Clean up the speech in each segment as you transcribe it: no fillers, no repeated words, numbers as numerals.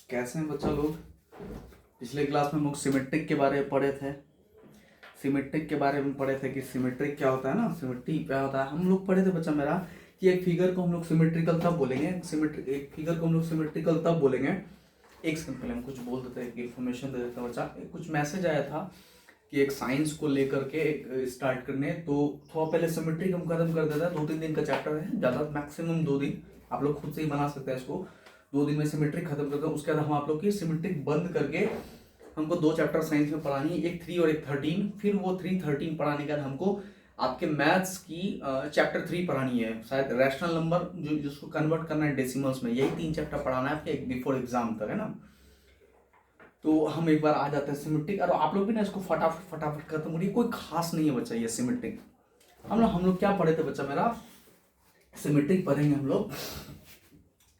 कैसे हैं बच्चा लोग। पिछले क्लास में हम लोग सिमेट्रिक के बारे में पढ़े थे। सिमेट्रिक के बारे में पढ़े थे कि सिमेट्रिक क्या होता है ना, सिमेट्री क्या होता है। हम लोग पढ़े थे बच्चा मेरा कि एक फिगर को हम लोग सिमेट्रिकल तब बोलेंगे, एक फिगर को हम लोग सिमेट्रिकल तब बोलेंगे। एक सेकंड पहले हम कुछ बोल देते हैं, इन्फॉर्मेशन दे देते हैं बच्चा। कुछ मैसेज आया था कि एक साइंस को लेकर के एक स्टार्ट करने, तो थोड़ा पहले सिमेट्रिक हम खत्म कर देता है। 2-3 दिन का चैप्टर है, ज़्यादा मैक्सिमम 2 दिन। आप लोग खुद से ही बना सकते हैं इसको। 2 दिन में सिमेट्रिक खत्म करते हैं। उसके बाद हम आप लोग की सिमेट्रिक बंद करके हमको 2 चैप्टर साइंस में पढ़ानी है, एक 3 और एक 13। फिर वो 3-13 पढ़ाने के बाद हमको आपके मैथ्स की चैप्टर 3 पढ़ानी है, शायद रैशनल नंबर जो जिसको कन्वर्ट करना है डेसिमल्स में। यही 3 चैप्टर पढ़ाना है आपके बिफोर एग्जाम तक, है ना। तो हम एक बार आ जाते हैं सिमेट्रिक, और आप लोग भी ना इसको फटाफट खत्म करिए। कोई खास नहीं है बच्चा ये सिमेट्रिक। हम लोग क्या पढ़े थे बच्चा मेरा, सिमेट्रिक पढ़ेंगे हम लोग।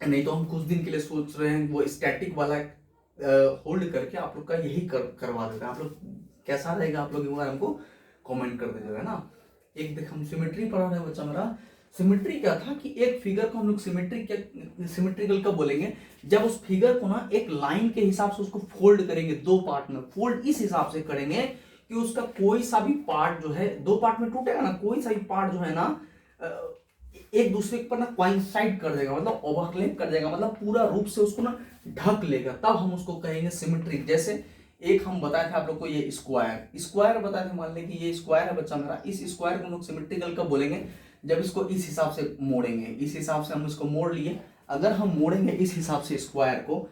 नहीं तो हम कुछ दिन के लिए सोच रहे हैं वो स्टैटिक वाला होल्ड करके आप लोग का यही करवा देते हैं। आप लोग कैसा रहेगा, आप लोग एक बार हमको कमेंट कर दीजिएगा ना। एक देख हम सिमेट्री पढ़ा रहे हैं बच्चा मेरा। सिमेट्री क्या था कि एक फिगर को हम लोग सिमेट्रिकल कब बोलेंगे, जब उस फिगर को ना एक लाइन के हिसाब से उसको फोल्ड करेंगे 2 पार्ट में। फोल्ड इस हिसाब से करेंगे कि उसका कोई सा भी पार्ट जो है 2 पार्ट में टूटेगा ना, कोई सा भी पार्ट जो है ना एक दूसरे पर ना कोइंसाइड कर देगा, मतलब ओवरलैप कर देगा, मतलब पूरा रूप से उसको ना ढक लेगा, तब हम उसको कहेंगे सिमेट्रिक। जैसे एक हम बताए थे आप लोग को, ये स्क्वायर बताए थे। मान लें कि ये स्क्वायर है बच्चा मेरा। इस स्क्वायर को हम लोग सिमेट्रिकल कब बोलेंगे, जब इसको इस हिसाब से मोड़ेंगे। इस हिसाब से हम इसको मोड़ लिए। अगर हम मोड़ेंगे इस हिसाब से स्क्वायर को,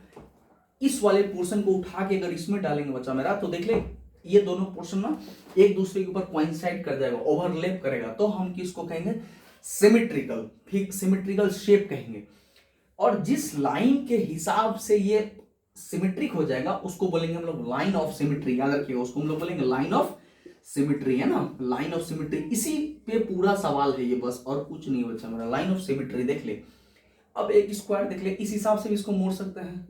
इस वाले पोर्शन को उठा के अगर इसमें डालेंगे बच्चा मेरा, तो देख ले ये दोनों पोर्शन ना एक दूसरे के ऊपर कोइंसाइड कर जाएगा, ओवरलैप करेगा, तो हम किसको कहेंगे सिमेट्रिकल। फिर सिमेट्रिकल शेप कहेंगे। और जिस लाइन के हिसाब से ये सिमेट्रिक हो जाएगा उसको बोलेंगे हम लोग लाइन ऑफ सिमेट्री। याद रखिए, उसको हम लोग बोलेंगे लाइन ऑफ सिमेट्री, है ना, लाइन ऑफ सिमेट्री। इसी पे पूरा सवाल है ये, बस और कुछ नहीं बच्चा मेरा। लाइन ऑफ सिमेट्री देख ले। अब एक स्क्वायर देख ले, इस हिसाब से भी इसको मोड़ सकते हैं,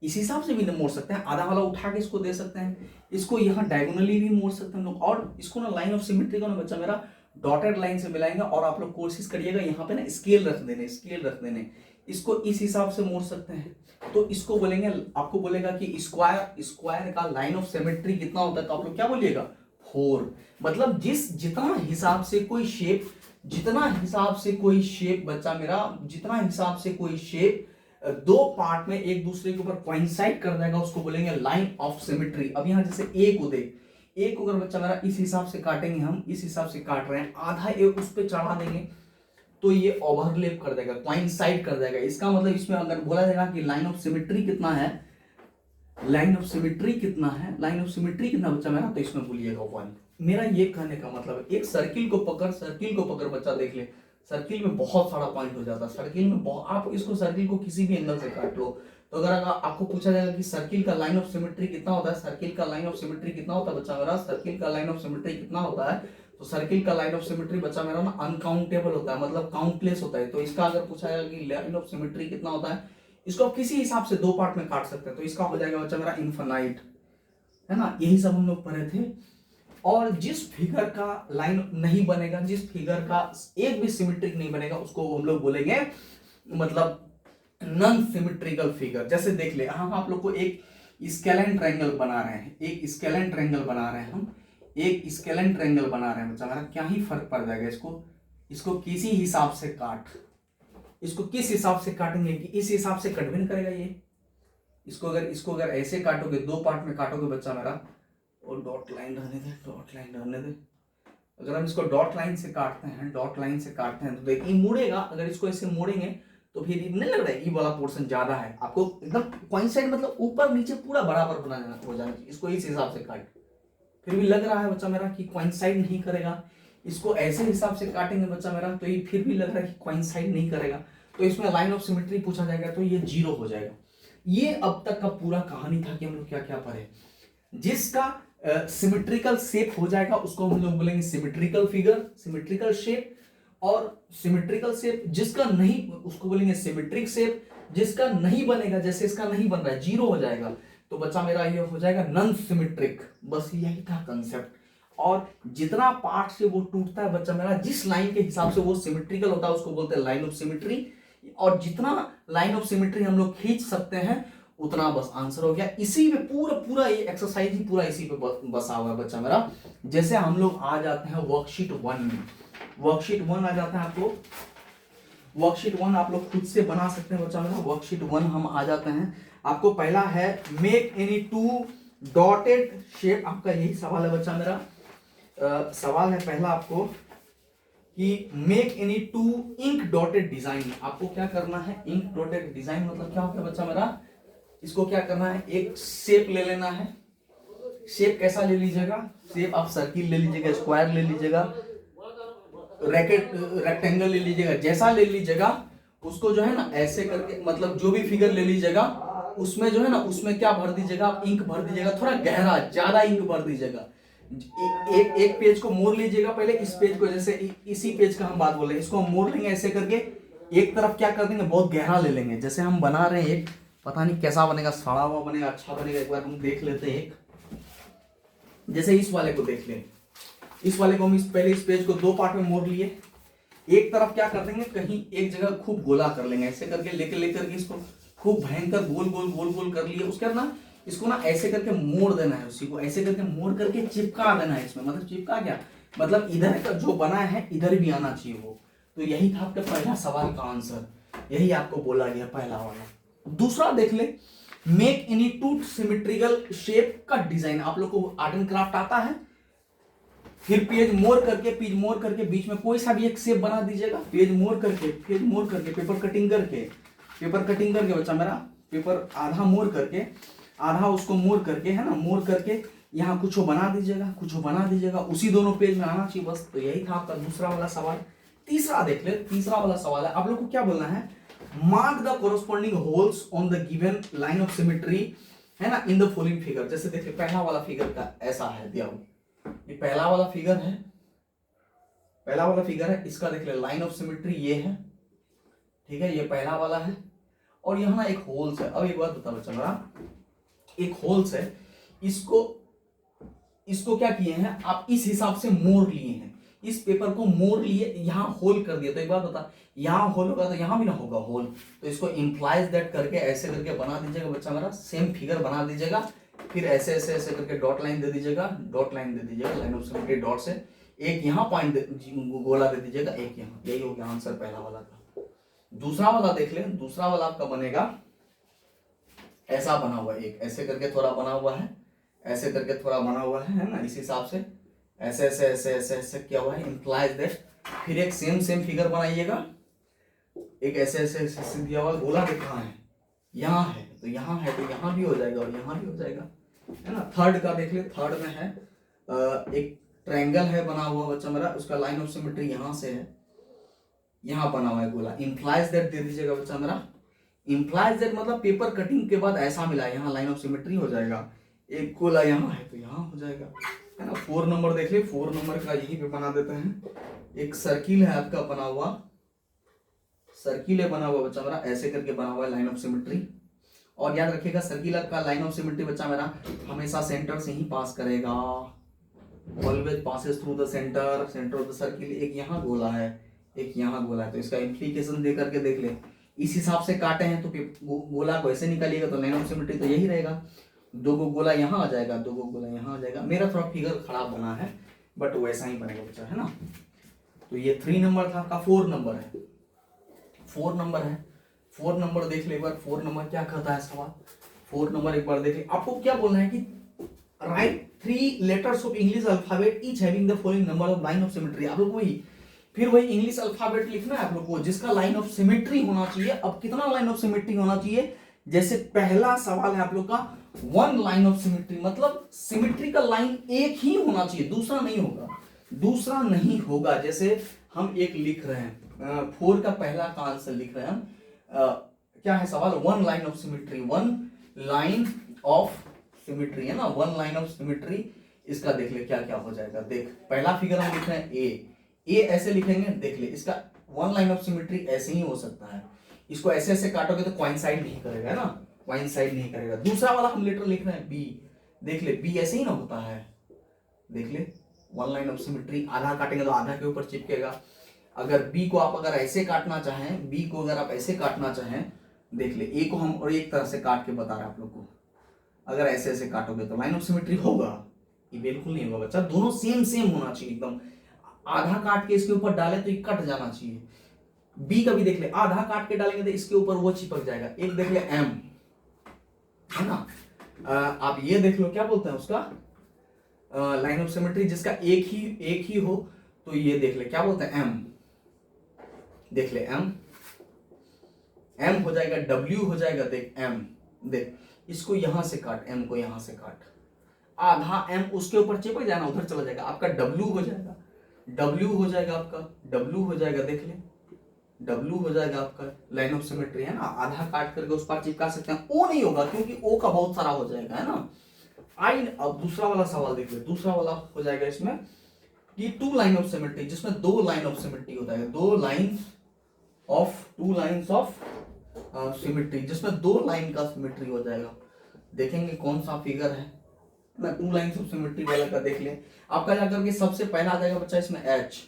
इस हिसाब से भी मोड़ सकते हैं, आधा वाला उठा के इसको दे सकते हैं, इसको यहाँ डायगोनली भी मोड़ सकते हैं हम लोग। और इसको ना लाइन ऑफ सिमेट्री को ना बच्चा मेरा डॉटेड लाइन से मिलाएंगे। और आप लोग कोशिश करिएगा यहाँ पे ना स्केल रख देने, इसको इस हिसाब से मोड़ सकते हैं। तो इसको बोलेंगे, आपको बोलेगा कि स्क्वायर का लाइन ऑफ सिमेट्री कितना होता है, तो आप लोग क्या बोलिएगा 4। मतलब जितना हिसाब से कोई शेप बच्चा मेरा, जितना हिसाब से कोई शेप 2 पार्ट में एक दूसरे के ऊपर कोइंसाइड कर जाएगा उसको बोलेंगे लाइन ऑफ सिमेट्री। अब यहाँ जैसे ए को देख, ए को अगर बच्चा मेरा इस हिसाब से काटेंगे, हम इस हिसाब से काट रहे हैं, आधा ए उस पर चढ़ा देंगे तो ये ओवरलैप कर देगा, कोइंसाइड कर देगा। इसका मतलब इसमें अगर बोला जाएगा कि लाइन ऑफ सिमेट्री कितना है, लाइन ऑफ सिमेट्री कितना बच्चा मेरा, तो इसमें बोलिएगा 1। मेरा ये कहने का मतलब है, एक सर्किल को पकड़ बच्चा देख ले। सर्किल में बहुत सारा पॉइंट हो जाता है। सर्किल में आप इसको सर्किल को किसी भी एंगल से काट लो, तो अगर आपको पूछा जाएगा कि सर्किल का लाइन ऑफ सिमेट्री कितना होता है, सर्किल का लाइन ऑफ सिमेट्री कितना होता है बच्चा मेरा, सर्किल का लाइन ऑफ सिमेट्री कितना होता है, तो सर्किल का लाइन ऑफ सिमेट्री बच्चा मेरा ना अनकाउंटेबल होता है, मतलब काउंटलेस होता है। तो इसका अगर पूछा जाएगा कि लाइन ऑफ सिमेट्री कितना होता है, इसको आप किसी हिसाब से 2 पार्ट में काट सकते हैं, तो इसका हो जाएगा बच्चा मेरा इनफाइनाइट, है ना। यही सब हम लोग पढ़े थे। और जिस फिगर का लाइन नहीं बनेगा, जिस फिगर का एक भी सिमेट्रिक नहीं बनेगा, उसको हम लोग बोलेंगे मतलब नॉन सिमेट्रिकल फिगर। जैसे देख ले, हम आप लोग को एक स्केलेन ट्रायंगल बना रहे हैं, एक स्केलेन ट्रायंगल बना रहे हैं बच्चा मेरा। क्या ही फर्क पड़ जाएगा, इसको किसी हिसाब से काट, इसको किस हिसाब से काटेंगे कि इस हिसाब से कट भी नहीं करेगा ये। इसको अगर ऐसे काटोगे, 2 पार्ट में काटोगे बच्चा मेरा, और डॉट लाइन रहने दे। अगर हम इसको डॉट लाइन से काटते हैं तो देखिए मुड़ेगा। अगर इसको ऐसे मोड़ेंगे तो फिर नहीं लग रहा है ये वाला पोर्शन ज्यादा है, आपको एकदम कोइंसाइड, मतलब ऊपर नीचे पूरा बराबर हो जाना चाहिए। इसको इस हिसाब से काट, फिर भी लग रहा है बच्चा मेरा कि कोइंसाइड नहीं करेगा। इसको ऐसे हिसाब से काटेंगे बच्चा मेरा, तो ये फिर भी लग रहा है कि कोइंसाइड नहीं करेगा, तो इसमें लाइन ऑफ सिमेट्री पूछा जाएगा, तो ये 0 हो जाएगा। ये अब तक का पूरा कहानी था कि हम लोग क्या क्या पढ़े। जिसका सिमेट्रिकल शेप हो जाएगा उसको हम लोग बोलेंगे सिमेट्रिकल फिगर, सिमेट्रिकल शेप। और सिमेट्रिकल शेप जिसका नहीं, उसको बोलेंगे सिमेट्रिक शेप। जिसका नहीं बनेगा, जैसे इसका नहीं बन रहा है, 0 हो जाएगा, तो बच्चा मेरा ये हो जाएगा नॉन सिमेट्रिक। बस यही था कंसेप्ट। और जितना पार्ट से वो टूटता है बच्चा मेरा, जिस लाइन के हिसाब से वो सिमेट्रिकल होता है उसको बोलते हैं लाइन ऑफ सिमेट्री। और जितना लाइन ऑफ सिमेट्री हम लोग खींच सकते हैं उतना बस आंसर हो गया। इसी में पूरा पूरा ये एक्सरसाइज ही पूरा इसी पे बसा हुआ है बच्चा मेरा। जैसे हम लोग आ जाते हैं वर्कशीट 1 में, वर्कशीट 1 आ जाता है आपको, वर्कशीट 1 आप लोग खुद से बना सकते हैं बच्चा मेरा। वर्कशीट 1 हम आ जाते हैं, आपको पहला है make any to dotted shape, आपका यही सवाल है बच्चा मेरा। सवाल है पहला आपको कि make any two ink dotted design, आपको क्या करना है, इंक डॉटेड डिजाइन मतलब क्या होता है बच्चा मेरा, इसको क्या करना है, एक शेप ले लेना है। शेप कैसा ले लीजिएगा, शेप आप सर्किल ले लीजिएगा, स्क्वायर ले लीजिएगा, रेक्टेंगल ले लीजिएगा, जैसा ले लीजिएगा उसको जो है ना ऐसे करके, मतलब जो भी फिगर ले लीजिएगा उसमें जो है ना, उसमें क्या भर दीजिएगा आप, इंक भर दीजिएगा, थोड़ा गहरा ज्यादा इंक भर दीजिएगा। एक पेज को मोड़ लीजिएगा पहले, इस पेज को, जैसे इसी पेज का हम बात बोल रहे हैं, इसको हम मोड़ लेंगे ऐसे करके, एक तरफ क्या कर देंगे, बहुत गहरा ले लेंगे। जैसे हम बना रहे हैं एक, पता नहीं कैसा बनेगा, सड़ा हुआ बनेगा, अच्छा बनेगा, एक बार हम देख लेते हैं। एक जैसे इस वाले को देख लें, इस वाले को हम पहले इस पेज को 2 पार्ट में मोड़ लिए, एक तरफ क्या कर देंगे, कहीं एक जगह खूब गोला कर लेंगे ऐसे करके, लेकर के इसको खूब भयंकर गोल गोल गोल गोल कर लिए। उसके बाद ना इसको ना ऐसे करके मोड़ देना है, उसी को ऐसे करके मोड़ करके चिपका देना है इसमें। मतलब चिपका क्या, मतलब इधर का जो बना है इधर भी आना चाहिए वो। तो यही था आपका पहला सवाल का आंसर, यही आपको बोला गया पहला वाला। दूसरा देख ले, make any two symmetrical shape का डिजाइन, आप लोग को आर्ट एंड क्राफ्ट आता है। फिर पेज मोड़ करके बीच में कोई सा भी एक शेप बना दीजिएगा, पेज मोड़ करके पेपर कटिंग करके बच्चा मेरा, पेपर आधा मोड़ करके, आधा उसको मोड़ करके है ना, मोड़ करके यहाँ कुछ बना दीजिएगा, उसी दोनों पेज में आना चाहिए बस। तो यही था आपका दूसरा वाला सवाल। तीसरा देख ले, तीसरा वाला सवाल है, आप लोग को क्या बोलना है, mark the corresponding holes on the given line of symmetry है ना इन द फॉलोइंग फिगर। जैसे देखिए पहला वाला फिगर का ऐसा है दिया हुआ, ये पहला वाला फिगर है, पहला वाला फिगर है, इसका देख ले लाइन ऑफ सिमेट्री ये है, ठीक है, ये पहला वाला है, और यहाँ ना एक होल्स है। अब एक बात बता बच्चा मेरा, एक होल्स है, इसको क्या किए हैं आप, इस हिसाब से मोड़ लिए हैं, इस पेपर को मोड़ लिए, यहाँ होल कर दिया। तो एक बात बता, यहाँ होल होगा तो यहाँ भी ना होगा होल, तो इसको इंप्लाइज दैट करके ऐसे करके बना दीजिएगा बच्चा मेरा, सेम फिगर बना दीजिएगा। फिर ऐसे ऐसे ऐसे करके डॉट लाइन दे दीजिएगा, लाइन ऑफ सिमेट्री डॉट से, एक यहाँ पॉइंट गोला दे दीजिएगा, एक यहाँ, यही हो गया आंसर पहला वाला का। दूसरा वाला देख ले, दूसरा वाला आपका बनेगा ऐसा बना हुआ है, एक ऐसे करके थोड़ा बना हुआ है, ऐसे करके थोड़ा बना हुआ है ना, इस हिसाब से ऐसे ऐसे ऐसे ऐसे ऐसे किया हुआ है, इंप्लाइज दैट। फिर एक सेम फिगर बनाइएगा, एक ऐसे ऐसे ऐसे दिया हुआ गोला दिख रहा है, यहाँ है तो यहाँ है, तो यहाँ भी हो जाएगा और यहाँ भी हो जाएगा, है ना। थर्ड का देख ले, थर्ड में है एक ट्रायंगल है बना हुआ बच्चा मेरा, उसका लाइन ऑफ सिमेट्री यहाँ से है, यहाँ बना हुआ है गोला, इंप्लाइज दैट दे दीजिएगा बच्चा मेरा। इंप्लाइज दैट मतलब पेपर कटिंग के बाद ऐसा मिला है, यहाँ लाइन ऑफ सिमेट्री हो जाएगा, एक गोला यहाँ है तो यहाँ हो जाएगा, है ना। 4 नंबर देख ले, 4 नंबर का यहीं पे बना देते हैं, एक सर्किल है आपका बना हुआ, सर्किल है बना हुआ बच्चा मेरा, ऐसे करके बना हुआ है लाइन ऑफ सिमेट्री। और याद रखिएगा सर्किल का लाइन ऑफ सिमेट्री बच्चा मेरा हमेशा सेंटर से ही पास करेगा, always passes through the centre of the circle. एक यहाँ गोला है, एक यहाँ गोला है, तो इसका इम्प्लीकेशन दे करके देख ले, इस हिसाब से काटे हैं तो गोला को ऐसे निकालिएगा तो लाइन ऑफ सिमेट्री तो यही रहेगा, 2 गोला यहाँ आ जाएगा, 2 गोला यहाँ आ जाएगा। मेरा थोड़ा फिगर खराब बना है बट वैसा ही बनेगा बच्चा, है ना। तो ये 3 नंबर था आपका। 4 नंबर है, 4 नंबर है, 4 नंबर देख ले एक बार, 4 नंबर क्या कहता है सवाल, 4 नंबर एक बार देख ले। आपको क्या बोलना है कि right 3 letters of English alphabet each having the following number of line of symmetry. आप लोग फिर वही इंग्लिश अल्फाबेट लिखना है आप लोग को, जिसका लाइन ऑफ सिमेट्री होना चाहिए। अब कितना लाइन ऑफ सिमेट्री होना चाहिए, जैसे पहला सवाल है आप लोग का 1 लाइन ऑफ सिमेट्री, मतलब सिमेट्री का लाइन एक ही होना चाहिए, दूसरा नहीं होगा, दूसरा नहीं होगा। जैसे हम एक लिख रहे हैं 4 का पहला का आंसर लिख रहे हैं हम, क्या है सवाल, 1 line of symmetry, 1 line of symmetry है ना, 1 लाइन ऑफ सिमेट्री। इसका देख ले क्या क्या हो जाएगा, देख पहला फिगर हम लिख रहे हैं ए ऐसे लिखेंगे, देख ले इसका 1 लाइन ऑफ सिमेट्री ऐसे ही हो सकता है, इसको ऐसे ऐसे काटोगे तो कोइंसाइड नहीं करेगा, है ना, कोइंसाइड नहीं करेगा। दूसरा वाला हम लेटर लिख रहे हैं बी, देख ले बी ऐसे ही ना होता है, देख ले 1 लाइन ऑफ सिमेट्री, आधा काटेंगे तो आधा के ऊपर चिपकेगा। अगर बी को आप अगर ऐसे काटना चाहें, बी को अगर आप ऐसे काटना चाहें देख ले, ए को हम और एक तरह से काट के बता रहे हैं आप लोग को, अगर ऐसे ऐसे काटोगे तो लाइन ऑफ सिमेट्री होगा? ये बिल्कुल नहीं होगा बच्चा, दोनों सेम सेम होना चाहिए एकदम। आधा काट के इसके ऊपर डाले तो ये कट जाना चाहिए। बी का भी देख ले, आधा काट के डालेंगे तो इसके ऊपर वो चिपक जाएगा। एक देख ले एम, है ना। आप ये देख लो, क्या बोलते हैं उसका, लाइन ऑफ सिमेट्री जिसका एक ही हो, तो ये देख ले क्या बोलते हैं, एम। देख ले एम, एम हो जाएगा, डब्ल्यू हो जाएगा, देख एम, देख इसको यहां से काट, एम को यहां से काट, आधा एम उसके ऊपर चिपक जाना, उधर चला जाएगा, आपका डब्ल्यू हो जाएगा, डब्ल्यू हो जाएगा आपका, डब्ल्यू हो जाएगा, देख ले डब्ल्यू हो जाएगा आपका, लाइन ऑफ सिमेट्री है ना। आधा काट करके उस पर चिपका सकते हैं, ओ नहीं होगा क्योंकि ओ का बहुत सारा हो जाएगा, है ना। आई, अब दूसरा वाला सवाल देख ले, दूसरा वाला हो जाएगा इसमें कि टू लाइन ऑफ सिमेट्री, जिसमें दो लाइन ऑफ सिमेट्री होता है, दो लाइंस ऑफ सिमेट्री, जिसमें दो लाइन का सिमेट्री हो जाएगा। देखेंगे कौन सा फिगर है ना, टू लाइंस ऑफ सिमेट्री वाला का देख ले। आपका जाकर के सबसे पहला आ जाएगा बच्चा इसमें एच,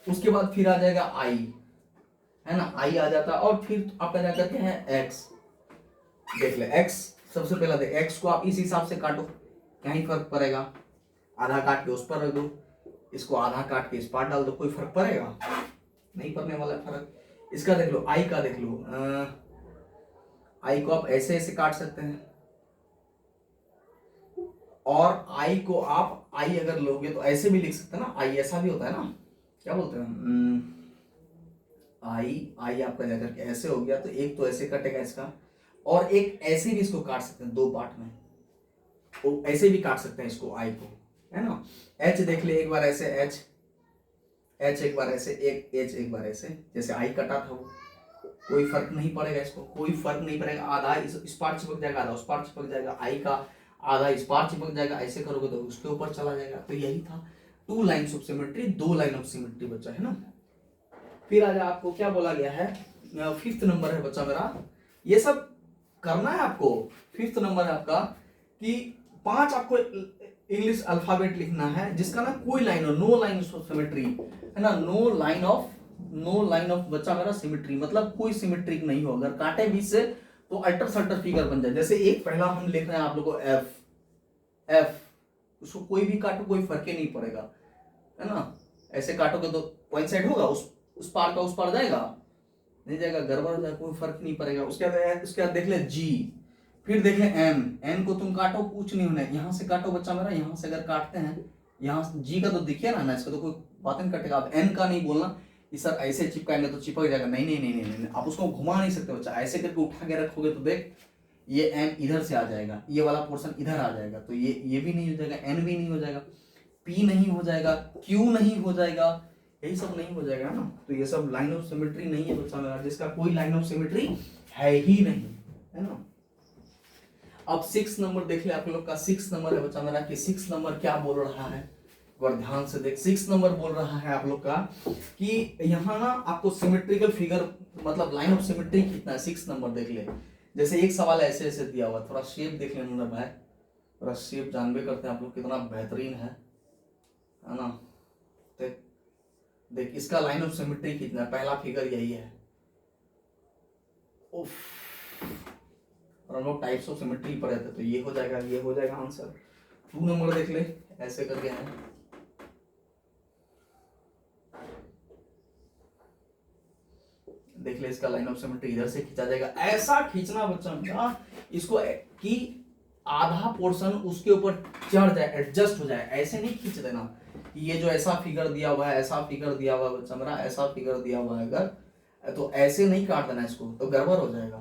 उसके बाद फिर आ जाएगा आई, है ना, आई आ जाता है, और फिर आपका जाकर के है एक्स। देख ले एक्स सबसे पहला, देख एक्स को आप इस हिसाब से काटो, क्या ही फर्क पड़ेगा, आधा काट के उस पर रख दो, इसको आधा काट के इस पर डाल दो, कोई फर्क पड़ेगा नहीं पड़ने वाला फर्क। इसका देख लो, आई का देख लो, आई को आप ऐसे ऐसे काट सकते हैं, और आई को आप, आई अगर लोगे तो ऐसे भी लिख सकते हैं ना, आई ऐसा भी होता है ना, क्या बोलते हैं, आई आपका जाकर के ऐसे हो गया, तो एक तो ऐसे कटेगा इसका, और एक ऐसे भी इसको काट सकते हैं दो पार्ट में, तो ऐसे भी काट सकते हैं इसको आई को, है ना। एच देख ले, एक बार ऐसे एच, एच एक बार ऐसे, एक एच एक बार ऐसे, जैसे आई कटा था वो, कोई फर्क नहीं पड़ेगा, इसको कोई फर्क नहीं पड़ेगा, आधा इस पार चिपक जाएगा, आधा उस पार चिपक जाएगा, आई का आधा इस पार चिपक जाएगा, ऐसे करोगे तो उसके ऊपर चला जाएगा। तो यही था टू लाइन्स ऑफ सिमेट्री, दो लाइन ऑफ सिमेट्री बच्चा, है ना। फिर आज आपको क्या बोला गया है, फिफ्थ नंबर है बच्चा मेरा, ये सब करना है आपको। फिफ्थ नंबर है आपका कि 5 आपको इंग्लिश अल्फाबेट लिखना है जिसका ना कोई लाइन हो, नो लाइन ऑफ सिमेट्री, है ना, नो लाइन ऑफ बच्चा मेरा सिमेट्री, मतलब कोई सिमेट्रिक नहीं हो, अगर काटे बीच से तो अल्टर सल्टर फिगर बन जाए। जैसे एक पहला हम लिख रहे हैं आप लोगों को एफ, एफ, उसको कोई भी काटो कोई फर्क ही नहीं पड़ेगा, है ना। ऐसे काटोगे तो पॉइंट साइड होगा, उस पार का उस पार जाएगा, नहीं जाएगा, गड़बड़ हो जाएगा, कोई फर्क नहीं पड़ेगा। उसके बाद देख ले जी, फिर देख ले एम, एन को तुम काटो कुछ नहीं होना है, यहाँ से काटो बच्चा मेरा, यहाँ से अगर काटते हैं, यहाँ जी का तो दिखिए ना, इसका तो कोई बात नहीं कटेगा। अब एन का नहीं बोलना कि सर ऐसे चिपकाएंगे तो चिपक जाएगा, नहीं नहीं नहीं नहीं नहीं, आप उसको घुमा नहीं सकते बच्चा, ऐसे करके उठा के रखोगे तो देख ये एन इधर से आ जाएगा, ये वाला पोर्शन इधर आ जाएगा, तो ये भी नहीं हो जाएगा, एन भी नहीं हो जाएगा, पी नहीं हो जाएगा, क्यू नहीं हो जाएगा, यही सब नहीं हो जाएगा ना। तो ये सब लाइन ऑफ सिमेट्री नहीं है बच्चा मेरा, जिसका कोई लाइन ऑफ सिमेट्री है ही नहीं, है ना। अब 6 नंबर देख ले आप लोग का, 6 नंबर है बच्चा मेरा कि 6 नंबर क्या बोल रहा है, एक बार ध्यान से देख। 6 नंबर बोल रहा है आप लोग का कि यहाँ ना आपको सिमेट्रिकल फिगर, मतलब लाइन ऑफ सिमेट्री कितना है, 6 नंबर देख ले। जैसे एक सवाल ऐसे ऐसे दिया हुआ, थोड़ा शेप देख ले मुन्ना भाई, थोड़ा शेप जानबे करते हैं आप लोग कितना बेहतरीन है ना। देख इसका लाइन ऑफ सिमेट्री कितना है, पहला फिगर यही है, उफ, और हम लोग टाइप्स ऑफ सिमेट्री पढ़े थे, तो ये हो जाएगा आंसर। 2 नंबर देख ले, ऐसे करके है, देख ले इसका लाइन ऑफ सिमेट्री इधर से खींचा जाएगा, ऐसा खींचना बच्चा इसको कि आधा पोर्शन उसके ऊपर चढ़ जाए, एडजस्ट हो जाए, ऐसे नहीं खींच देना। ये जो ऐसा फिगर दिया हुआ है, ऐसा फिगर दिया हुआ है बच्चा मेरा, ऐसा फिगर दिया हुआ है अगर, तो ऐसे नहीं काट देना इसको, तो गड़बड़ हो जाएगा,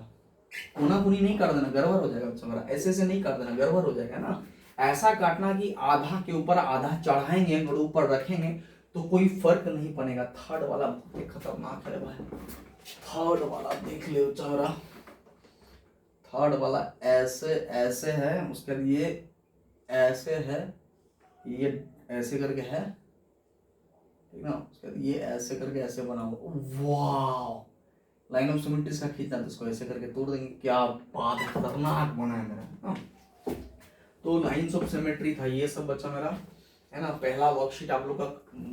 कोना कुनी नहीं काट देना, गड़बड़ हो जाएगा बच्चा मेरा, ऐसे से नहीं काट देना, गड़बड़ हो जाएगा ना। ऐसा काटना कि आधा के ऊपर आधा चढ़ाएंगे और ऊपर रखेंगे तो कोई फर्क नहीं पड़ेगा। थर्ड वाला बहुत खतरनाक है भाई, थर्ड वाला देख ले बच्चा मेरा, थर्ड वाला ऐसे ऐसे है, उसके लिए ऐसे है, ये ऐसे करके है, ठीक ना, उसके बाद ये ऐसे करके ऐसे बना हुआ, वाह, लाइन ऑफ सिमेट्री का खींचना, तो इसको ऐसे करके तोड़ देंगे, क्या बात है, खतरनाक बना है मेरा। तो लाइंस ऑफ सिमेट्री था ये सब बच्चा मेरा, है ना। पहला वर्कशीट आप लोग का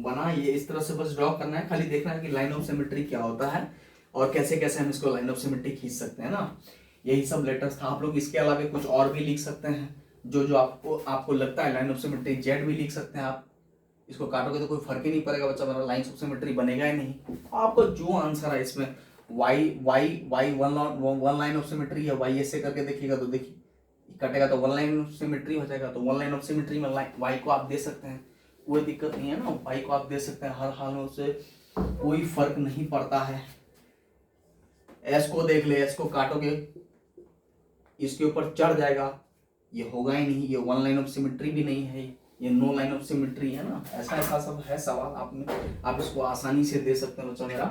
बना, ये इस तरह से बस ड्रॉ करना है, खाली देखना है कि लाइन ऑफ सिमेट्री क्या होता है, और कैसे कैसे हम इसको लाइन ऑफ सिमेट्री खींच सकते हैं ना। यही सब लेटर्स था। आप लोग इसके अलावा कुछ और भी लिख सकते हैं, जो जो आपको लगता है लाइन ऑफ सिमेट्री। जेड भी लिख सकते हैं आप, इसको काटोगे तो कोई फर्क ही नहीं पड़ेगा बच्चा, मेरा लाइन ऑफ सिमेट्री बनेगा ही नहीं। आपको जो आंसर है इसमें why one line of symmetry है, वाई ऐसे करके देखिएगा तो देखिए कटेगा तो वन लाइन ऑफ सिमेट्री हो जाएगा। तो वन लाइन ऑफ सिमेट्री में वाई को आप दे सकते हैं, कोई दिक्कत नहीं है ना, वाई को आप दे सकते हैं हर हाल में, उससे कोई फर्क नहीं पड़ता है। एस को देख ले, एस को काटोगे इसके ऊपर चढ़ जाएगा, ये होगा ही नहीं, ये वन लाइन ऑफ सिमेट्री भी नहीं है, ये नो लाइन ऑफ सिमेट्री है ना। ऐसा ऐसा सब है सवाल, आप इसको आसानी से दे सकते हैं बच्चा मेरा।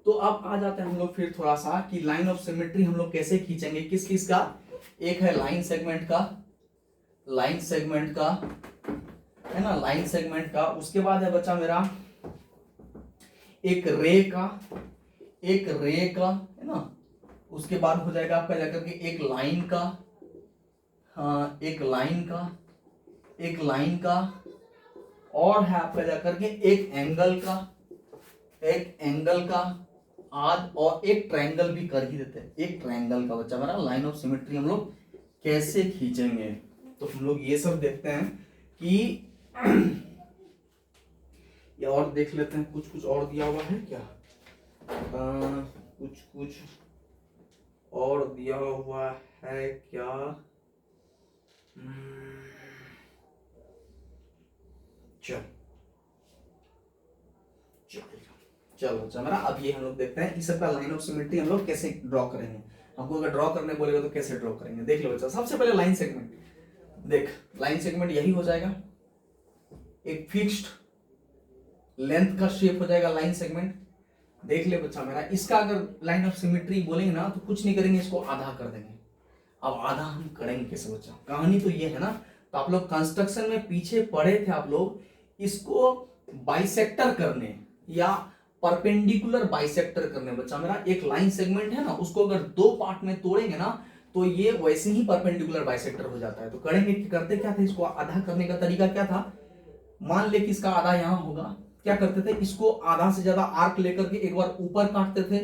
तो अब आ जाते हैं हम लोग फिर थोड़ा सा कि लाइन ऑफ सिमेट्री हम लोग कैसे खींचेंगे, किस किस का। एक है लाइन सेगमेंट का है ना, लाइन सेगमेंट का। उसके बाद है बच्चा मेरा एक रे का है ना। उसके बाद हो जाएगा आपका जाकर के एक लाइन का, हाँ एक लाइन का और है आपका जाकर के एक एंगल का आद, और एक ट्रायंगल भी कर ही देते हैं। एक ट्रायंगल का बच्चा मेरा लाइन ऑफ सिमेट्री हम लोग कैसे खींचेंगे, तो हम लोग ये सब देखते हैं कि ये और देख लेते हैं। कुछ और दिया हुआ है क्या, कुछ और दिया हुआ है क्या। चलो अच्छा मेरा, अब ये हम लोग देखते हैं इस सबका लाइन ऑफ सिमेट्री हम लोग कैसे ड्रॉ करेंगे। हमको अगर ड्रॉ करने बोलेगा तो कैसे ड्रॉ करेंगे, देख लो बच्चा। सबसे पहले लाइन सेगमेंट, देख लाइन सेगमेंट यही हो जाएगा, एक फिक्स्ड लेंथ का शेप हो जाएगा लाइन सेगमेंट। देख ले बच्चा मेरा, इसका अगर लाइन ऑफ सिमेट्री बोलेंगे ना तो कुछ नहीं करेंगे, इसको आधा कर देंगे। अब आधा हम करेंगे कैसे बच्चा, कहानी तो ये है ना। तो आप लोग कंस्ट्रक्शन में पीछे पढ़े थे आप लोग, इसको बाइसेक्टर करने या परपेंडिकुलर बाइसेक्टर करने बच्चा मेरा। एक लाइन सेगमेंट है ना, उसको अगर दो पार्ट में तोड़ेंगे ना तो ये वैसे ही परपेंडिकुलर बाइसेक्टर हो जाता है। तो करेंगे कि करते क्या थे, इसको आधा करने का तरीका क्या था। मान ले कि इसका आधा यहां होगा, क्या करते थे, इसको आधा से ज्यादा आर्क लेकर के एक बार ऊपर काटते थे,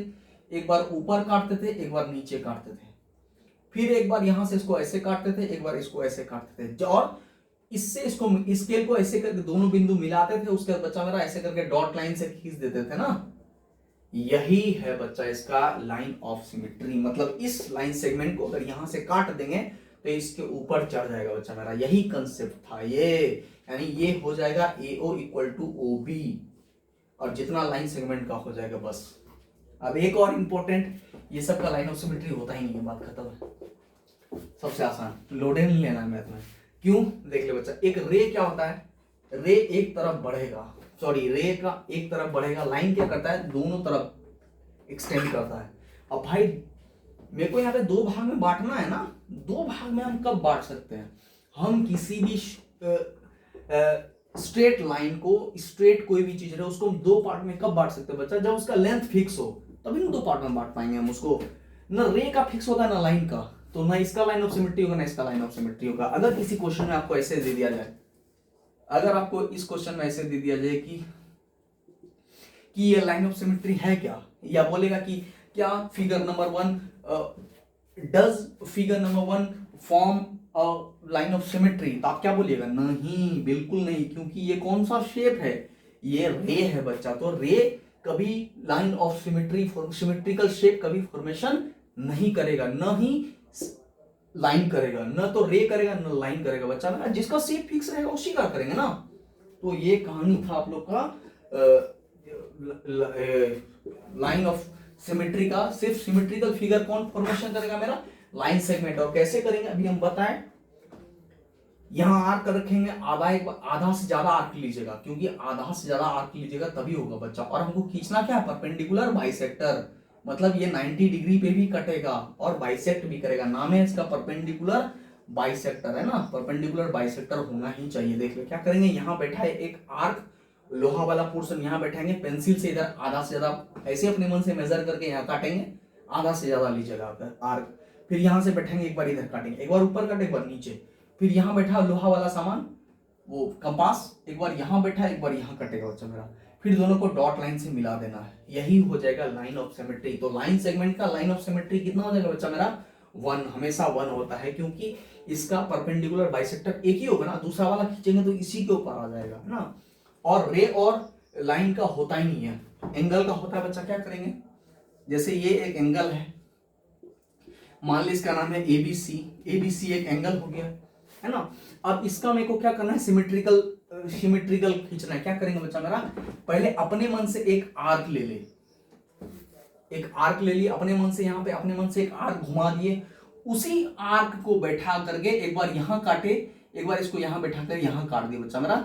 एक बार ऊपर काटते थे, एक बार नीचे काटते थे, फिर एक बार यहां से इसको ऐसे काटते थे, एक बार इसको ऐसे काटते थे, और इससे इसको स्केल को ऐसे करके दोनों बिंदु मिलाते थे। उसके बाद बच्चा मेरा ऐसे करके डॉट लाइन से खींच देते थे ना। यही है बच्चा इसका लाइन ऑफ सिमेट्री। मतलब इस लाइन सेगमेंट को अगर यहां से काट देंगे तो इसके ऊपर चढ़ जाएगा बच्चा मेरा, यही कंसेप्ट था ये। यानी ये हो जाएगा AO इक्वल टू OB, और जितना लाइन सेगमेंट का हो जाएगा बस। अब एक और इंपॉर्टेंट, ये सब का लाइन ऑफ सिमेट्री होता ही नहीं है, बात खत्म है। सबसे आसान, लोडे नहीं लेना है मैथ में। क्यों, देख ले बच्चा, एक रे क्या होता है, रे एक तरफ बढ़ेगा, सॉरी रे का एक तरफ बढ़ेगा, लाइन क्या करता है दोनों तरफ एक्सटेंड करता है। अब भाई मेरे को यहाँ पे दो भाग में बांटना है ना, दो भाग में हम कब बांट सकते हैं, हम किसी भी स्ट्रेट लाइन को, स्ट्रेट कोई भी चीज है उसको हम दो पार्ट में कब बांट सकते हैं बच्चा, जब उसका लेंथ फिक्स हो, तभी हम दो पार्ट में बांट पाएंगे हम उसको। ना रे का फिक्स होता है ना लाइन का, तो ना इसका लाइन ऑफ सिमेट्री होगा ना इसका लाइन ऑफ सिमेट्री होगा। अगर किसी क्वेश्चन में आपको ऐसे दे दिया जाए, अगर आपको इस क्वेश्चन में ऐसे दे दिया जाए कि ये लाइन ऑफ सिमेट्री है क्या, या बोलेगा कि क्या figure number 1 does figure number 1 form line of symmetry, तो आप क्या बोलिएगा, नहीं बिल्कुल नहीं, क्योंकि ये कौन सा शेप है, ये रे है बच्चा। तो रे कभी line of symmetry symmetrical shape कभी फॉर्मेशन नहीं करेगा, न ही लाइन करेगा, न तो रे करेगा न लाइन करेगा बच्चा ना। जिसका शेप फिक्स रहेगा उसी का करेंगे ना। तो ये कहानी था आप लोग का लाइन ऑफ सिमेट्री का। सिर्फ सिमेट्रिकल फिगर कौन फॉर्मेशन करेगा, मेरा लाइन सेगमेंट। और कैसे करेंगे अभी हम बताएं। यहां आर्क रखेंगे, आधा से ज्यादा आर्क लीजिएगा, क्योंकि आधा से ज्यादा आर्क लीजिएगा तभी होगा बच्चा। और हमको खींचना क्या है, परपेंडिकुलर बाइसेक्टर, मतलब ये 90 डिग्री पे भी कटेगा और बाइसेक्ट भी करेगा। नाम है इसका परपेंडिकुलर बाइसेक्टर, है ना, परपेंडिकुलर बाइसेक्टर होना ही चाहिए। देख लो क्या करेंगे, यहाँ बैठा है एक आर्क, लोहा वाला पोर्शन यहाँ बैठाएंगे, पेंसिल से इधर आधा से ज्यादा ऐसे अपने मन से मेजर करके यहाँ काटेंगे, आधा से ज्यादा लीजिएगा आर्क। फिर यहाँ से बैठेंगे, एक बार इधर काटेंगे, एक बार ऊपर काटे एक बार नीचे। फिर यहाँ बैठा लोहा वाला सामान, वो कंपास, एक बार यहाँ बैठा एक बार यहाँ कटेगा बच्चा मेरा। फिर दोनों को डॉट लाइन से मिला देना है, यही हो जाएगा लाइन ऑफ सिमेट्री। तो लाइन सेगमेंट का लाइन ऑफ सिमेट्री कितना हो जाएगा बच्चा मेरा 1, हमेशा 1 होता है, क्योंकि इसका परपेंडिकुलर बाइसेक्टर एक ही होगा ना, दूसरा वाला खींचेंगे तो इसी के ऊपर आ जाएगा है ना। और रे और लाइन का होता ही नहीं है, एंगल का होता है बच्चा। क्या करेंगे, जैसे ये एक एंगल है, मान ली इसका नाम है एबीसी, एबीसी एक एंगल हो गया है ना। अब इसका मेरे को क्या करना है, सिमेट्रिकल खींचना है। क्या करेंगे बच्चा मेरा, पहले अपने मन से एक आर्क ले ले, एक आर्क ले लिए अपने मन से, यहाँ पे अपने मन से एक आर्क घुमा दिए, उसी आर्क को बैठा करके एक बार यहाँ काटे, एक बार इसको यहाँ बैठा कर यहाँ काट दिया बच्चा मेरा,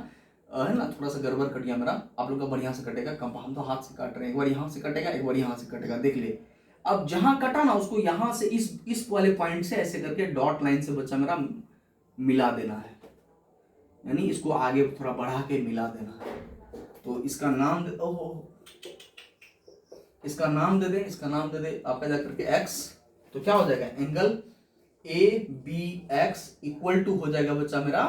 है ना। थोड़ा सा गड़बड़ कट गया मेरा, आप लोग का बढ़िया से कटेगा, कम हम तो हाथ से काट रहे हैं, एक बार यहाँ से कटेगा, एक बार यहाँ से कटेगा, देख ले। अब जहां कटा ना उसको यहां से इस वाले पॉइंट से ऐसे करके डॉट लाइन से बच्चा मेरा मिला देना है, यानी इसको आगे थोड़ा बढ़ा के मिला देना है। तो इसका नाम इसका नाम दे दे, इसका नाम दे दे आपका जाकर के एक्स। तो क्या हो जाएगा, angle A B X equal to हो जाएगा बच्चा मेरा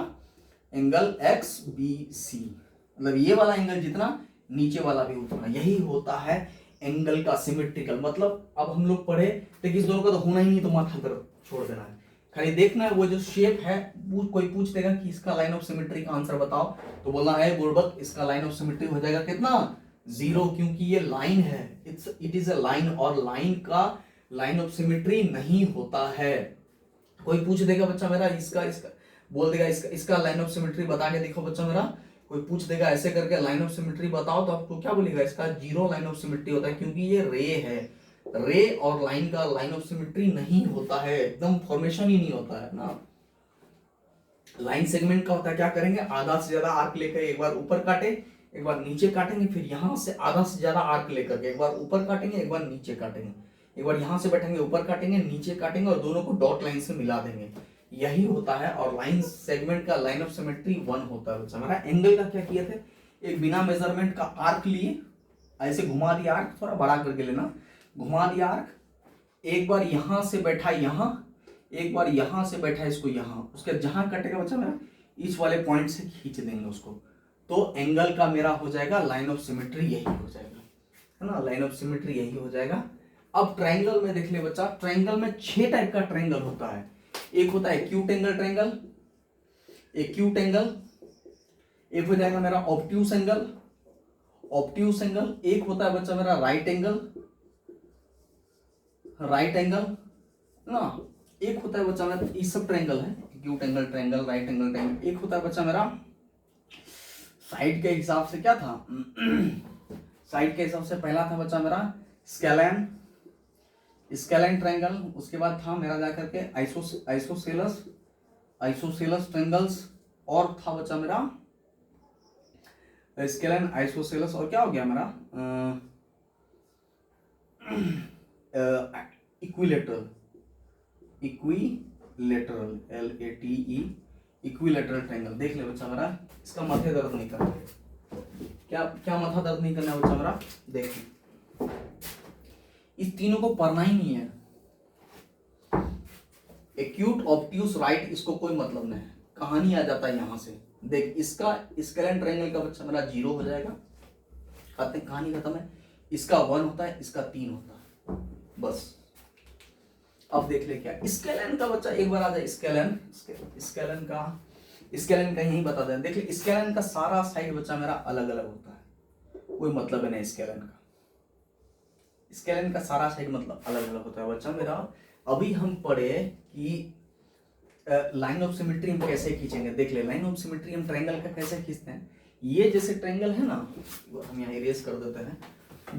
एंगल एक्स बी सी, मतलब ये वाला एंगल जितना नीचे वाला भी उतना। यही होता है एंगल का सिमेट्रिकल। मतलब अब हम लोग पढ़े लेकिन इस दोनों का तो होना ही नहीं, तो माथा दर्द छोड़ देना है, खाली देखना है वो जो शेप है। कोई पूछ देगा कि इसका लाइन ऑफ सिमेट्री का आंसर बताओ, तो बोलना है बुर्बक इसका लाइन ऑफ सिमेट्री हो जाएगा कितना 0, क्योंकि ये लाइन है, इट इज अ लाइन, और लाइन का लाइन ऑफ सिमेट्री नहीं होता है। कोई पूछ देगा बच्चा मेरा इसका बोल देगा इसका लाइन ऑफ सिमेट्री बता के देखो बच्चा मेरा, कोई पूछ देगा ऐसे करके लाइन ऑफ सिमेट्री बताओ, तो आपको क्या बोलेगा, इसका 0 लाइन ऑफ सिमेट्री होता है, क्योंकि ये रे है। रे और लाइन का लाइन ऑफ सिमेट्री नहीं होता है, एकदम फॉर्मेशन ही नहीं होता है ना। लाइन सेगमेंट का होता है, क्या करेंगे, आधा से ज्यादा आर्क लेकर एक बार ऊपर काटे, एक बार नीचे काटेंगे, फिर यहां से आधा से ज्यादा आर्क लेकर के एक बार ऊपर काटेंगे, एक बार नीचे काटेंगे, एक बार यहां से बैठेंगे ऊपर काटेंगे, नीचे काटेंगे, और दोनों को डॉट लाइन से मिला देंगे, यही होता है। और लाइन सेगमेंट का लाइन ऑफ सिमेट्री 1 होता है बच्चा। हमारा एंगल का क्या किया थे, एक बिना मेजरमेंट का आर्क लिए, ऐसे घुमा दिया, आर्क थोड़ा बड़ा करके लेना, घुमा दिया आर्क, एक बार यहां से बैठा यहां, एक बार यहां से बैठा इसको यहां, उसके जहां कटेगा बच्चा मेरा इस वाले पॉइंट से खींच देंगे उसको, तो एंगल का मेरा हो जाएगा लाइन ऑफ सिमेट्री, यही हो जाएगा है ना, लाइन ऑफ सिमेट्री यही हो जाएगा। अब ट्रायंगल में देख ले बच्चा, ट्रायंगल में 6 टाइप का ट्रायंगल होता है। एक होता है acute angle triangle, acute angle, एक हो जाएगा मेरा ऑब्ट्यूस एंगल, ऑब्ट्यूस एंगल, एक होता है बच्चा मेरा राइट एंगल, राइट एंगल ना, एक होता है बच्चा मेरा, ये सब ट्रायंगल है, acute angle triangle, right angle triangle. एक होता है बच्चा मेरा साइड के हिसाब से, क्या था साइड के हिसाब से पहला था बच्चा मेरा स्केलैन, स्केलैन ट्रायंगल, उसके बाद था मेरा जाकर के आइसोसेलस, आइसोसेलस ट्रायंगल्स, और था बच्चा मेरा स्केलैन, आइसोसेलस, और क्या हो गया मेरा equilateral, equilateral LATE, equilateral triangle. देख ले बच्चा मेरा, इसका माथे दर्द नहीं करना है, क्या क्या माथा दर्द नहीं करना है बच्चा मेरा, देख इस तीनों को पढ़ना ही नहीं है, एक्यूट ऑब्ट्यूस राइट, इसको कोई मतलब नहीं है, कहानी आ जाता है यहां से। देख इसका स्केलैन ट्रायंगल का बच्चा मेरा 0 हो जाएगा, कहानी खत्म है। इसका 1 होता है, इसका 3 होता है, बस। अब देख ले क्या स्केलैन का बच्चा, एक बार आ जाए स्केलैन, स्केलैन का यही बता दें। देख ले स्केलैन का सारा साइड बच्चा मेरा अलग अलग होता है, कोई मतलब नहीं स्केलैन का, स्केलैन का सारा साइड मतलब अलग अलग होता है बच्चा मेरा। अभी हम पढ़े कि लाइन ऑफ सिमेट्री हम कैसे खींचेंगे। देख ले लाइन ऑफ सिमेट्री हम ट्रायंगल का कैसे खींचते हैं। ये जैसे ट्रायंगल है ना, हम यहाँ इरेज कर देते हैं,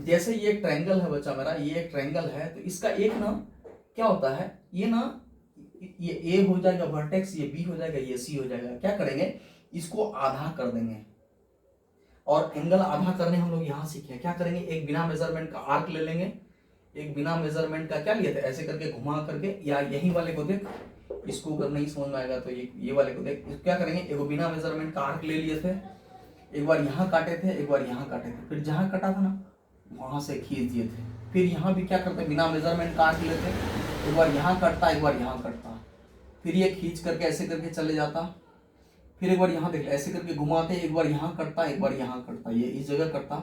जैसे ये ट्रायंगल है बच्चा मेरा, ये एक ट्रायंगल है, तो इसका एक ना क्या होता है, ये ना ये A हो जाएगा वर्टेक्स, ये B हो जाएगा, ये C हो जाएगा। क्या करेंगे, इसको आधा कर देंगे, और एंगल आधा करने हम लोग यहाँ सीखे। क्या करेंगे, एक बिना मेजरमेंट का आर्क ले लेंगे, एक बिना मेजरमेंट का क्या लिए थे, ऐसे करके घुमा करके, या यही वाले को देख, इसको अगर नहीं समझ में आएगा तो ये वाले को देख, क्या करेंगे, एक बिना मेजरमेंट का आर्क ले लिए थे, एक बार यहाँ काटे थे, एक बार यहाँ काटे थे, फिर जहाँ कटा था ना वहां से खींच दिए थे, फिर यहाँ भी क्या करते, बिना मेजरमेंट का आर्क लेते, एक बार यहाँ कटता, एक बार यहाँ कटता, फिर ये खींच करके ऐसे करके चले जाता, फिर एक बार यहाँ देख ऐसे करके घुमाते, एक बार यहाँ कटता, एक बार यहाँ कटता, ये इस जगह कटता,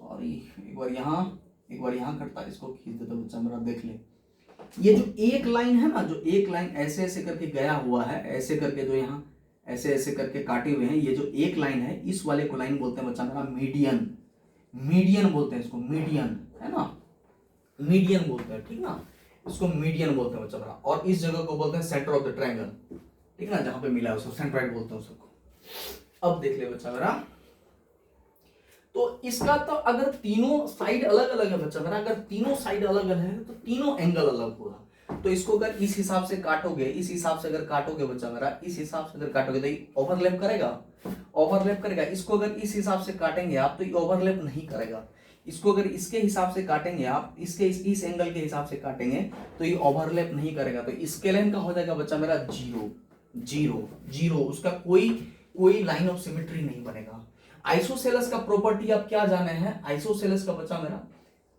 सॉरी, एक बार यहाँ कटता है, इसको खींच देता बच्चा मेरा, देख ले। ये जो एक लाइन है ना, जो एक लाइन ऐसे ऐसे करके गया हुआ है, ऐसे करके जो यहाँ ऐसे ऐसे करके काटे हुए हैं, ये जो एक लाइन है, इस वाले को लाइन बोलते हैं बच्चा मेरा मीडियन। मीडियन बोलते हैं इसको, मीडियन, है ना, मीडियन बोलते हैं, ठीक ना, इसको मीडियन बोलते हैं बच्चा मेरा। और इस जगह को बोलते हैं सेंटर ऑफ द ट्रायंगल, ठीक ना, जहां पे मिला है उसको सेंट्रॉइड बोलते हैं उसको। अब देख ले बच्चा मेरा, तो इसका तो अगर तीनों साइड अलग अलग है बच्चा मेरा, अगर तीनों साइड अलग अलग है तो तीनों एंगल अलग होगा। तो इसको अगर इस हिसाब से काटोगे, इस हिसाब से अगर काटोगे बच्चा मेरा, इस हिसाब से अगर काटोगे तो ये ओवरलैप करेगा, ओवरलैप करेगा। इसको अगर इस हिसाब से काटेंगे आप तो ये ओवरलैप नहीं करेगा। इसको अगर इसके हिसाब से काटेंगे आप, इसके इस एंगल के हिसाब से काटेंगे तो ये ओवरलैप नहीं करेगा। तो इसके लाइन का हो जाएगा बच्चा मेरा जीरो, जीरो, जीरो, उसका कोई लाइन ऑफ सिमेट्री नहीं बनेगा। आइसोसेलेस का प्रॉपर्टी आप क्या जाने हैं, आइसोसेलेस का बच्चा मेरा,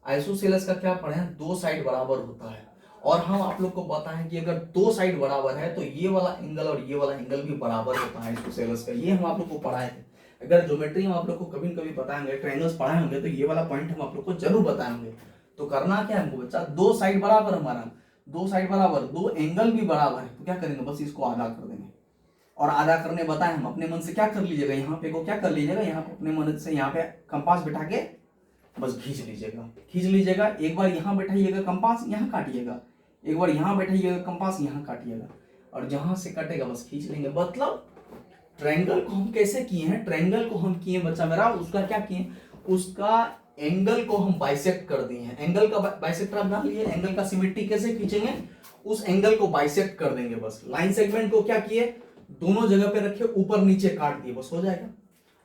आइसोसेलेस का क्या पढ़े हैं, दो साइड बराबर होता है। और हम आप लोग को बताएं कि अगर दो साइड बराबर है तो ये वाला एंगल और ये वाला एंगल भी बराबर होता है आइसोसेलेस का। ये हम आप लोग को पढ़ाए थे। अगर ज्योमेट्री हम आप लोग को कभी न कभी बताएंगे, ट्रायंगल्स पढ़ाए होंगे, तो ये वाला पॉइंट हम आप लोग को जरूर बताएंगे। तो करना क्या है हमको बच्चा, दो साइड बराबर, हमारा दो साइड बराबर, दो एंगल भी बराबर है, तो क्या करेंगे, बस इसको आधा कर देंगे। और आधा करने बताए हम, अपने मन से क्या कर लीजिएगा, यहाँ पे को क्या कर लीजिएगा, यहाँ पे अपने मन से यहाँ पे कंपास बिठा के बस खींच लीजिएगा, खींच लीजिएगा। एक बार यहाँ बैठाइएगा कंपास, यहाँ काटिएगा, एक बार यहाँ बैठाइएगा कंपास, यहाँ काटिएगा, और जहां से कटेगा बस खींच लेंगे। मतलब ट्रायंगल को हम कैसे किए हैं, ट्रायंगल को हम किए बच्चा मेरा, उसका क्या किए, उसका एंगल को हम बाइसेक्ट कर दिए हैं। एंगल का बाइसेक्ट आप जान लीजिए, एंगल का सिमेट्री कैसे खींचेंगे, उस एंगल को बाइसेक्ट कर देंगे बस। लाइन सेगमेंट को क्या किए, दोनों जगह पे रखे, ऊपर नीचे काट दिए, बस हो जाएगा।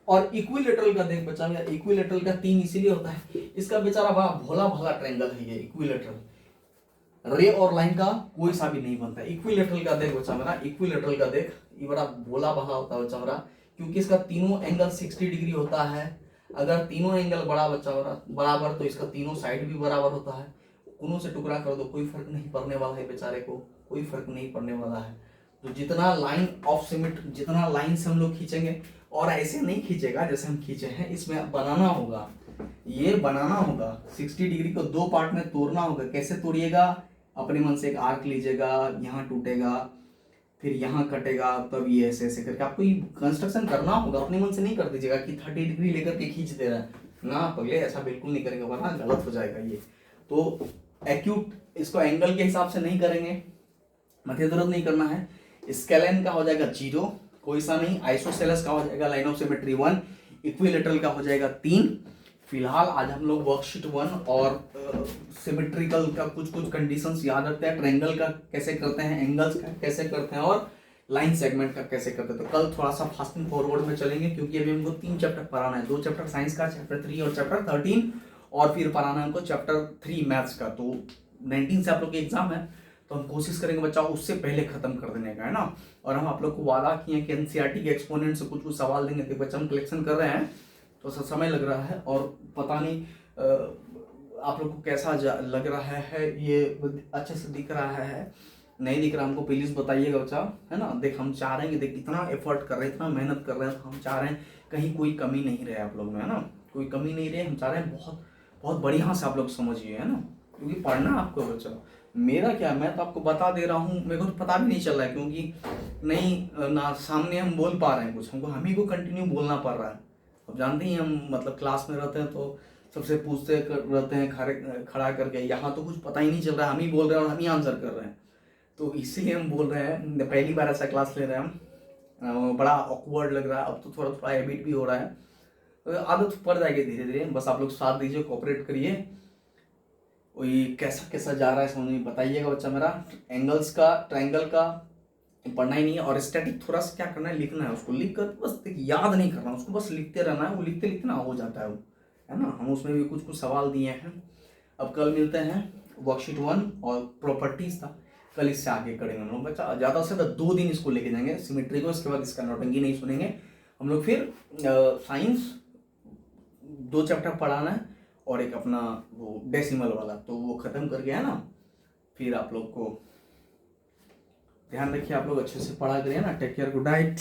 और इक्विलेटरल का देख बच्चा मेरा, इक्विलेटरल का 3 इसीलिए होता है, इसका बेचारा बड़ा भोला भाला ट्रायंगल है ये इक्विलेटरल। रे और लाइन का कोई सा भी नहीं बनता है। इक्विलेटरल का देख बच्चा मेरा, इक्विलेटरल का देख, ये बड़ा भोला भाला होता है बच्चा मेरा, क्योंकि इसका तीनों एंगल 60 डिग्री होता है। अगर तीनों एंगल बड़ा बच्चा मेरा बराबर, तो इसका तीनों साइड भी बराबर होता है। कोनों से टुकड़ा कर दो, कोई फर्क नहीं पड़ने वाला है बेचारे को, कोई फर्क नहीं पड़ने वाला है। तो जितना लाइन ऑफ सिमेट्री, जितना लाइन से हम लोग खींचेंगे, और ऐसे नहीं खींचेगा जैसे हम खींचे हैं, इसमें बनाना होगा, ये बनाना होगा। 60 डिग्री को दो पार्ट में तोड़ना होगा। कैसे तोड़िएगा, अपने मन से एक आर्क लीजिएगा, यहाँ टूटेगा, फिर यहाँ कटेगा, तब ये ऐसे ऐसे करके आपको ये कंस्ट्रक्शन करना होगा। अपने मन से नहीं कर दीजिएगा कि 30 डिग्री लेकर के खींच दे रहा है ना, पगले ऐसा बिल्कुल नहीं करेंगे, वरना गलत हो जाएगा ये। तो एक्यूट इसको एंगल के हिसाब से नहीं करेंगे, मध्य जरूरत नहीं करना है। स्केलेन का हो जाएगा जीरो, कोई सा नहीं। आइसोसेलेस का हो जाएगा लाइन ऑफ सिमेट्री 1, इक्विलेटरल का हो जाएगा 3। फिलहाल आज हम लोग वर्कशीट 1 और सिमेट्रिकल का कुछ कुछ कंडीशंस याद रखते हैं। ट्रायंगल का कैसे करते हैं, एंगल्स का कैसे करते हैं, और लाइन सेगमेंट का कैसे करते हैं। तो कल थोड़ा सा फास्टिंग फॉरवर्ड में चलेंगे, क्योंकि अभी हमको 3 चैप्टर पढ़ाना है, 2 चैप्टर साइंस का, चैप्टर 3 और चैप्टर 13, और फिर पढ़ाना है हमको चैप्टर 3 मैथ्स का। तो 19 से आप लोग के एग्जाम है, तो हम कोशिश करेंगे बच्चा उससे पहले खत्म कर देने का, है ना। और हम आप लोग को वादा किए कि एनसीईआरटी के एक्सपोनेंट से कुछ कुछ सवाल देंगे। तो बच्चा हम कलेक्शन कर रहे हैं, तो समय लग रहा है, और पता नहीं आप लोग को कैसा लग रहा है, ये अच्छे से दिख रहा है नहीं दिख रहा, हमको प्लीज बताइएगा बच्चा, है ना। देख हम चाह रहे हैं कि देख इतना एफर्ट कर रहे हैं, इतना मेहनत कर रहे हैं, तो हम चाह रहे हैं कहीं कोई कमी नहीं रहे आप लोग में, है ना, कोई कमी नहीं रहे। हम चाह रहे हैं बहुत बहुत बढ़िया से आप लोग समझिए, है ना, क्योंकि पढ़ना आपको बच्चा। मेरा क्या, मैं तो आपको बता दे रहा हूँ, मेरे को तो पता भी नहीं चल रहा है, क्योंकि नहीं ना सामने हम बोल पा रहे हैं कुछ, हमको हम ही को कंटिन्यू बोलना पड़ रहा है। अब जानते ही हम, मतलब क्लास में रहते हैं तो सबसे पूछते रहते हैं खड़ा करके, यहाँ तो कुछ पता ही नहीं चल रहा है, हम ही बोल रहे हैं और हम ही आंसर कर रहे हैं। तो इसीलिए हम बोल रहे हैं, पहली बार ऐसा क्लास ले रहे हैं हम, बड़ा ऑकवर्ड लग रहा है। अब तो थोड़ा थोड़ा हैबिट भी हो रहा है, तो आदत पड़ जाएगी धीरे धीरे। बस आप लोग साथ दीजिए, कोऑपरेट करिए। वही कैसा कैसा जा रहा है समझ में बताइएगा बच्चा मेरा। एंगल्स का, ट्रायंगल का पढ़ना ही नहीं है, और स्टैटिक थोड़ा सा क्या करना है, लिखना है उसको, लिख कर बस याद नहीं करना, उसको बस लिखते रहना है, वो लिखते लिखते ना हो जाता है वो, है ना। हम उसमें भी कुछ कुछ सवाल दिए हैं। अब कल मिलते हैं वर्कशीट 1 और प्रॉपर्टीज था, कल इससे आगे करेंगे हम लोग बच्चा। ज़्यादा से ज़्यादा 2 दिन इसको लेके जाएंगे सिमेट्री को, इसके बाद इसका नौटंकी नहीं सुनेंगे हम लोग। फिर साइंस 2 चैप्टर पढ़ाना है, और एक अपना वो डेसिमल वाला, तो वो ख़त्म कर गया ना। फिर आप लोग को ध्यान रखिए, आप लोग अच्छे से पढ़ा करिए ना। Take care, good night.